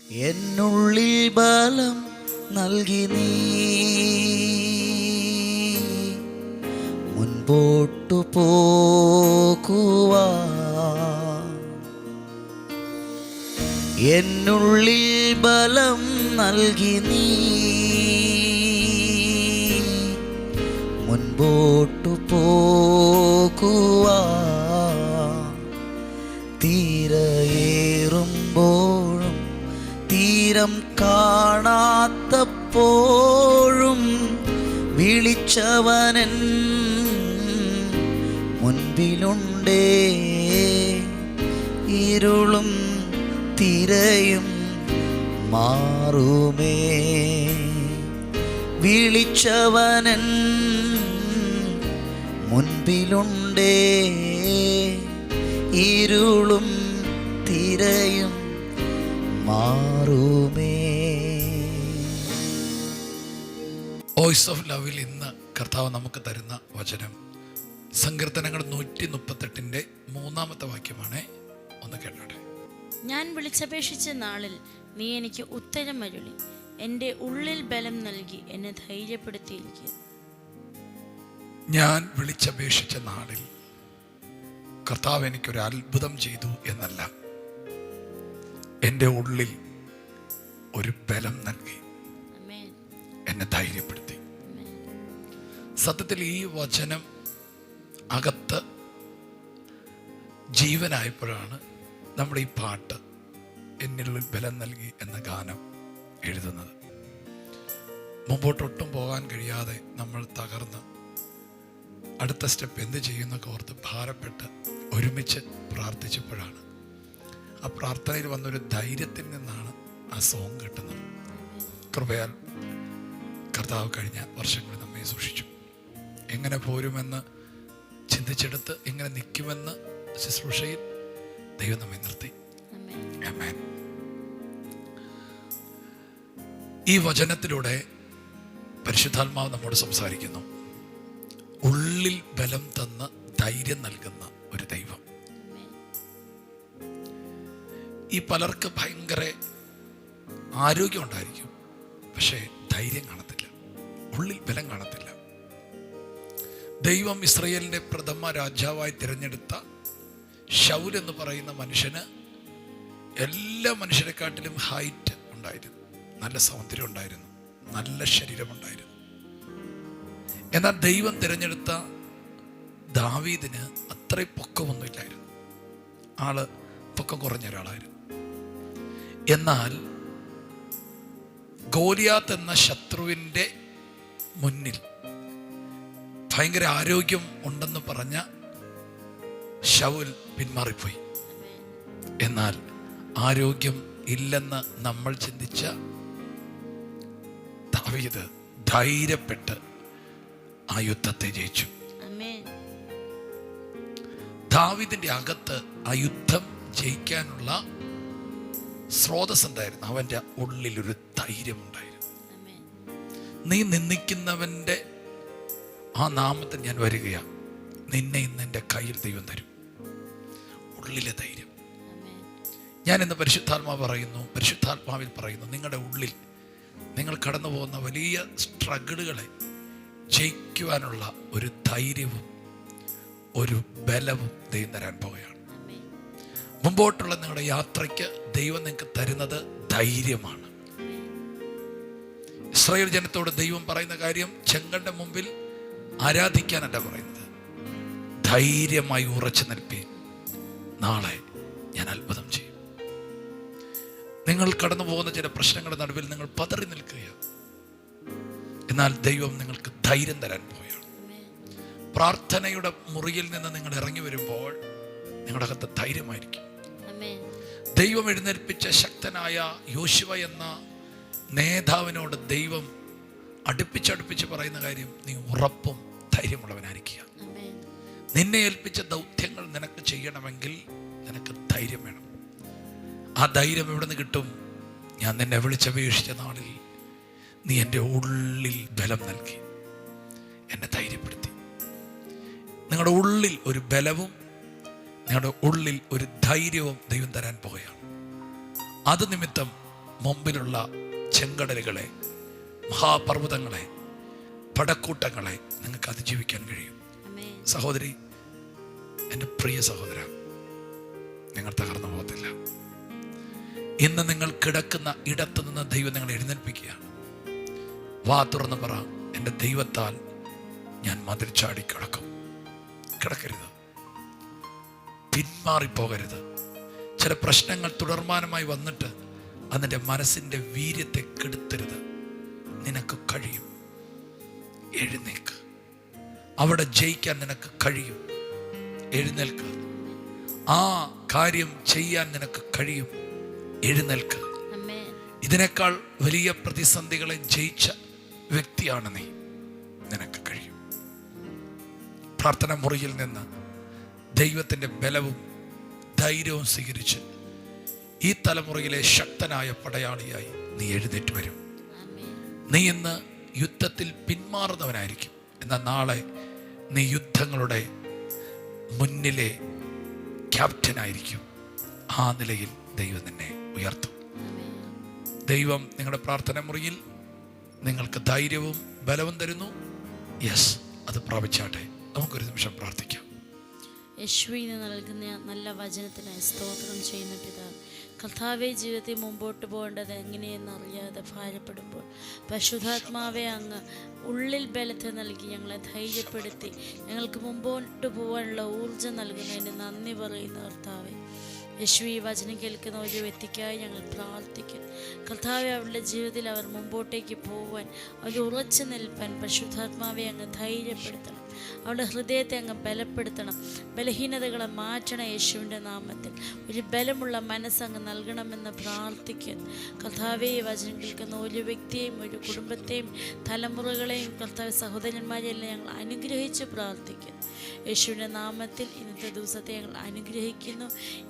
എന്നുള്ളിൽ ബലം നൽകി നീ മുൻപോട്ടു പോകുവാൻ. എന്നുള്ളിൽ ബലം നൽകി നീ മുൻപോട്ടു പോകുവാൻ. തീരയേറുമ്പോഴും തീരം കാണാത്തപ്പോഴും വിളിച്ചവനൻ മുൻപിലുണ്ടേ. ഇരുളും തിരയും മാറുമേ, വിളിച്ചവനൻ മുൻപിലുണ്ടേ. ഇരുളും തിരയും മാറുമേ. വോയിസ് ഓഫ് ലവിൽ ഇന്ന് കർത്താവ് നമുക്ക് തരുന്ന വചനം സങ്കീർത്തനങ്ങൾ 138 3 വാക്യമാണ്. ഒന്ന് കേട്ടോട്ടെ. ഞാൻ വിളിച്ചപേക്ഷിച്ച നാളിൽ നീ എനിക്ക് ഉത്തരം അരുളി, എൻ്റെ ഉള്ളിൽ ബലം നൽകി എന്നെ ധൈര്യപ്പെടുത്തിയിരിക്കുക. ഞാൻ വിളിച്ചപേക്ഷിച്ച നാളിൽ കർത്താവ് എനിക്കൊരു അത്ഭുതം ചെയ്തു എന്നല്ല, എൻ്റെ ഉള്ളിൽ ഒരു ബലം നൽകി എന്നെ ധൈര്യപ്പെടുത്തി. സത്യത്തിൽ ഈ വചനം അകത്ത് ജീവനായപ്പോഴാണ് നമ്മുടെ ഈ പാട്ട് എന്നിൽ ബലം നൽകി എന്ന ഗാനം എഴുതുന്നത്. മുമ്പോട്ടൊട്ടും പോകാൻ കഴിയാതെ നമ്മൾ തകർന്ന് അടുത്ത സ്റ്റെപ്പ് എന്ത് ചെയ്യുന്നൊക്കെ ഓർത്ത് ഭാരപ്പെട്ട് ഒരുമിച്ച് പ്രാർത്ഥിച്ചപ്പോഴാണ് ആ പ്രാർത്ഥനയിൽ വന്നൊരു ധൈര്യത്തിൽ നിന്നാണ് ആ സോങ് കിട്ടുന്നത്. കൃപയാൽ കർത്താവ് കഴിഞ്ഞ വർഷങ്ങളിൽ നമ്മെ സൂക്ഷിച്ചു. എങ്ങനെ പോരുമെന്ന് ചിന്തിച്ചെടുത്ത് എങ്ങനെ നിൽക്കുമെന്ന് ശുശ്രൂഷയിൽ ദൈവം നമ്മെ നിർത്തി. ആമേൻ. ഈ വചനത്തിലൂടെ പരിശുദ്ധാത്മാവ് നമ്മോട് സംസാരിക്കുന്നു. ഉള്ളിൽ ബലം തന്ന് ധൈര്യം നൽകുന്ന ഒരു ദൈവം. ഈ പലർക്ക് ഭയങ്കര ആരോഗ്യം ഉണ്ടായിരിക്കും, പക്ഷേ ധൈര്യം കാണത്തില്ല, ഉള്ളിൽ ബലം കാണത്തില്ല. ദൈവം ഇസ്രായേലിന്റെ പ്രഥമ രാജാവായി തിരഞ്ഞെടുത്ത ശൗൽ എന്ന് പറയുന്ന മനുഷ്യന് എല്ലാ മനുഷ്യരെക്കാട്ടിലും ഹൈറ്റ് ഉണ്ടായിരുന്നു, നല്ല സൗന്ദര്യം ഉണ്ടായിരുന്നു, നല്ല ശരീരമുണ്ടായിരുന്നു. എന്നാൽ ദൈവം തിരഞ്ഞെടുത്ത ദാവീദിന് അത്രയും പൊക്കമൊന്നുമില്ലായിരുന്നു, ആള് പൊക്കം കുറഞ്ഞ ഒരാളായിരുന്നു. എന്നാൽ ഗോലിയാത്ത് എന്ന ശത്രുവിൻ്റെ മുന്നിൽ ഭയങ്കര ആരോഗ്യം ഉണ്ടെന്ന് പറഞ്ഞ ശൗൽ പിന്മാറിപ്പോയി. എന്നാൽ ആരോഗ്യം ഇല്ലെന്ന് നമ്മൾ ചിന്തിച്ച ദാവീദ് ധൈര്യപ്പെട്ട് ആ യുദ്ധത്തെ ജയിച്ചു. ദാവീദിന്റെ അകത്ത് ആ യുദ്ധം ജയിക്കാനുള്ള സ്രോതസ് എന്തായിരുന്നു? അവന്റെ ഉള്ളിലൊരു ധൈര്യമുണ്ടായിരുന്നു. നീ നിന്ദിക്കുന്നവന്റെ ആ നാമത്തിൽ ഞാൻ വരികയാണ്, നിന്നെ ഇന്ന് എൻ്റെ കയ്യിൽ ദൈവം തരും. ഉള്ളിലെ ധൈര്യം. ഞാൻ ഇന്ന് പരിശുദ്ധാത്മാവിൽ പറയുന്നു, നിങ്ങളുടെ ഉള്ളിൽ നിങ്ങൾ കടന്നു പോകുന്ന വലിയ സ്ട്രഗിളുകളെ ജയിക്കുവാനുള്ള ഒരു ധൈര്യവും ഒരു ബലവും ദൈവം തരാൻ പോവുകയാണ്. മുമ്പോട്ടുള്ള നിങ്ങളുടെ യാത്രയ്ക്ക് ദൈവം നിങ്ങൾക്ക് തരുന്നത് ധൈര്യമാണ്. ഇസ്രായേൽ ജനത്തോട് ദൈവം പറയുന്ന കാര്യം, ചെങ്കടലിന്റെ മുമ്പിൽ ആരാധിക്കാനല്ല പറയുന്നത്, ധൈര്യമായി ഉറച്ചു നിൽപ്പീൻ, നാളെ ഞാൻ അത്ഭുതം ചെയ്യും. നിങ്ങൾ കടന്നു പോകുന്ന ചില പ്രശ്നങ്ങളുടെ നടുവിൽ നിങ്ങൾ പതറി നിൽക്കുകയാണ്, എന്നാൽ ദൈവം നിങ്ങൾക്ക് ധൈര്യം തരാൻ പോവുകയാണ്. പ്രാർത്ഥനയുടെ മുറിയിൽ നിന്ന് നിങ്ങൾ ഇറങ്ങി വരുമ്പോൾ നിങ്ങളുടെ അകത്ത് ധൈര്യമായിരിക്കും. ദൈവം എഴുന്നേൽപ്പിച്ച ശക്തനായ യോശുവ എന്ന നേതാവിനോട് ദൈവം അടുപ്പിച്ച് പറയുന്ന കാര്യം, നീ ഉറപ്പും ധൈര്യമുള്ളവനായിരിക്കുക. നിന്നെ ഏൽപ്പിച്ച ദൗത്യങ്ങൾ നിനക്ക് ചെയ്യണമെങ്കിൽ നിനക്ക് ധൈര്യം വേണം. ആ ധൈര്യം എവിടെ നിന്ന് കിട്ടും? ഞാൻ നിന്നെ വിളിച്ചപേക്ഷിച്ച നാളിൽ നീ എൻ്റെ ഉള്ളിൽ ബലം നൽകി എന്നെ ധൈര്യപ്പെടുത്തി. നിങ്ങളുടെ ഉള്ളിൽ ഒരു ബലവും നിങ്ങളുടെ ഉള്ളിൽ ഒരു ധൈര്യവും ദൈവം തരാൻ പോവുകയാണ്. അത് നിമിത്തം മുമ്പിലുള്ള ചെങ്കടലുകളെ, മഹാപർവ്വതങ്ങളെ, പടക്കൂട്ടങ്ങളെ നിങ്ങൾക്ക് അതിജീവിക്കാൻ കഴിയും. സഹോദരി, എൻ്റെ പ്രിയ സഹോദര, നിങ്ങൾ തകർന്നു പോകത്തില്ല. ഇന്ന് നിങ്ങൾ കിടക്കുന്ന ഇടത്തു നിന്ന് ദൈവം നിങ്ങളെ എഴുന്നേൽപ്പിക്കുകയാണ്. വാ തുറന്ന് പറ, എൻ്റെ ദൈവത്താൽ ഞാൻ മതിൽ ചാടി കിടക്കും. കിടക്കരുത്, പിന്മാറിപ്പോകരുത്. ചില പ്രശ്നങ്ങൾ തുടർമാനമായി വന്നിട്ട് അതിൻ്റെ മനസ്സിൻ്റെ വീര്യത്തെ കെടുത്തരുത്. നിനക്ക് കഴിയും, എഴുന്നേൽക്ക്. അവിടെ ജയിക്കാൻ നിനക്ക് കഴിയും, എഴുന്നേൽക്ക്. ആ കാര്യം ചെയ്യാൻ നിനക്ക് കഴിയും, എഴുന്നേൽക്ക്. ഇതിനേക്കാൾ വലിയ പ്രതിസന്ധികളെ ജയിച്ച വ്യക്തിയാണ് നീ, നിനക്ക് കഴിയും. പ്രാർത്ഥന മുറിയിൽ നിന്ന് ദൈവത്തിൻ്റെ ബലവും ധൈര്യവും സ്വീകരിച്ച് ഈ തലമുറയിലെ ശക്തനായ പടയാളിയായി നീ എഴുന്നേറ്റ് വരും. നീ ഇന്ന് യുദ്ധത്തിൽ പിന്മാറുന്നവനായിരിക്കും, എന്നാൽ നാളെ നീ യുദ്ധങ്ങളുടെ മുന്നിലെ ക്യാപ്റ്റനായിരിക്കും. ആ നിലയിൽ ദൈവം നിന്നെ ഉയർത്തും. ദൈവം നിങ്ങളുടെ പ്രാർത്ഥന മുറിയിൽ നിങ്ങൾക്ക് ധൈര്യവും ബലവും തരുന്നു. യെസ്, അത് പ്രാപിച്ചാട്ടെ. നമുക്കൊരു നിമിഷം പ്രാർത്ഥിക്കാം. യേശുവിന് നൽകുന്ന നല്ല വചനത്തിനായി സ്തോത്രം ചെയ്യുന്ന പിതാവ്, കർത്താവെ, ജീവിതത്തിൽ മുമ്പോട്ട് പോകേണ്ടത് എങ്ങനെയെന്ന് അറിയാതെ ഭാരപ്പെടുമ്പോൾ പരിശുദ്ധാത്മാവെ അങ്ങ് ഉള്ളിൽ ബലത്തെ നൽകി ഞങ്ങളെ ധൈര്യപ്പെടുത്തി ഞങ്ങൾക്ക് മുമ്പോട്ട് പോകാനുള്ള ഊർജ്ജം നൽകുന്നതിന് നന്ദി പറയുന്ന കർത്താവെ, യേശു ഈ വചനം കേൾക്കുന്ന ഒരു വ്യക്തിക്കായി ഞങ്ങൾ പ്രാർത്ഥിക്കുന്നു. കർത്താവെ, അവരുടെ ജീവിതത്തിൽ അവർ മുമ്പോട്ടേക്ക് പോകാൻ, അവർ ഉറച്ചു നിൽപ്പാൻ പരിശുദ്ധാത്മാവെ അങ്ങ് ധൈര്യപ്പെടുത്തണം. അവരുടെ ഹൃദയത്തെ അങ്ങ് ബലപ്പെടുത്തണം, ബലഹീനതകളെ മാറ്റണം. യേശുവിൻ്റെ നാമത്തിൽ ഒരു ബലമുള്ള മനസ്സങ്ങ് നൽകണമെന്ന് പ്രാർത്ഥിക്കുന്നു. കർത്താവെ, ഈ വചനം കേൾക്കുന്ന ഒരു വ്യക്തിയെയും ഒരു കുടുംബത്തെയും തലമുറകളെയും കർത്താവ് സഹോദരന്മാരെയെല്ലാം ഞങ്ങൾ അനുഗ്രഹിച്ച് പ്രാർത്ഥിക്കുന്നു. യേശുവിൻ്റെ നാമത്തിൽ ഇന്നത്തെ ദിവസത്തെ ഞങ്ങൾ അനുഗ്രഹിക്കുന്നു.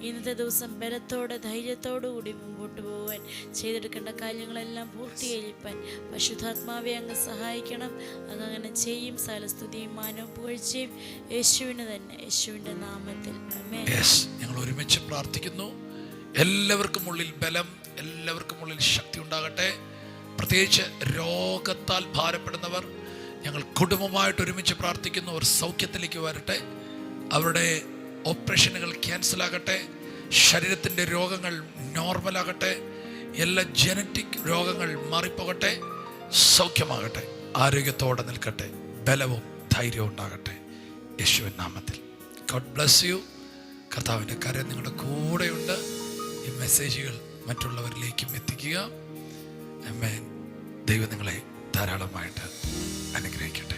ഇന്നത്തെ ദിവസം ബലത്തോടെ ധൈര്യത്തോടു കൂടി മുമ്പോട്ട് പോകാൻ, ചെയ്തെടുക്കേണ്ട കാര്യങ്ങളെല്ലാം പൂർത്തീകരിക്കാൻ പരിശുദ്ധാത്മാവെ അങ്ങ് സഹായിക്കണം. അങ്ങനെ ചെയ്യും. സകലസ്തുതിയും മാനവും പുകഴ്ചയും യേശുവിന് തന്നെ, യേശുവിൻ്റെ നാമത്തിൽ ആമേൻ. ഞങ്ങൾ ഒരുമിച്ച് പ്രാർത്ഥിക്കുന്നു. എല്ലാവർക്കും ഉള്ളിൽ ബലം, എല്ലാവർക്കും ഉള്ളിൽ ശക്തി ഉണ്ടാകട്ടെ. പ്രത്യേകിച്ച് രോഗത്താൽ ഭാരപ്പെടുന്നവർ ഞങ്ങൾ കുടുംബമായിട്ട് ഒരുമിച്ച് പ്രാർത്ഥിക്കുന്നു. അവർ സൗഖ്യത്തിലേക്ക് വരട്ടെ, അവരുടെ ഓപ്പറേഷനുകൾ ക്യാൻസലാകട്ടെ, ശരീരത്തിൻ്റെ രോഗങ്ങൾ നോർമലാകട്ടെ, എല്ലാ ജനറ്റിക് രോഗങ്ങൾ മാറിപ്പോകട്ടെ, സൗഖ്യമാകട്ടെ, ആരോഗ്യത്തോടെ നിൽക്കട്ടെ, ബലവും ധൈര്യവും ഉണ്ടാകട്ടെ യേശുവിൻ നാമത്തിൽ. God bless you. കർത്താവിൻ്റെ കരം നിങ്ങളുടെ കൂടെയുണ്ട്. ഈ മെസ്സേജുകൾ മറ്റുള്ളവരിലേക്കും എത്തിക്കുക. ആമേൻ. ദൈവം നിങ്ങളെ ധാരാളമായിട്ട് അനുഗ്രഹിക്കട്ടെ.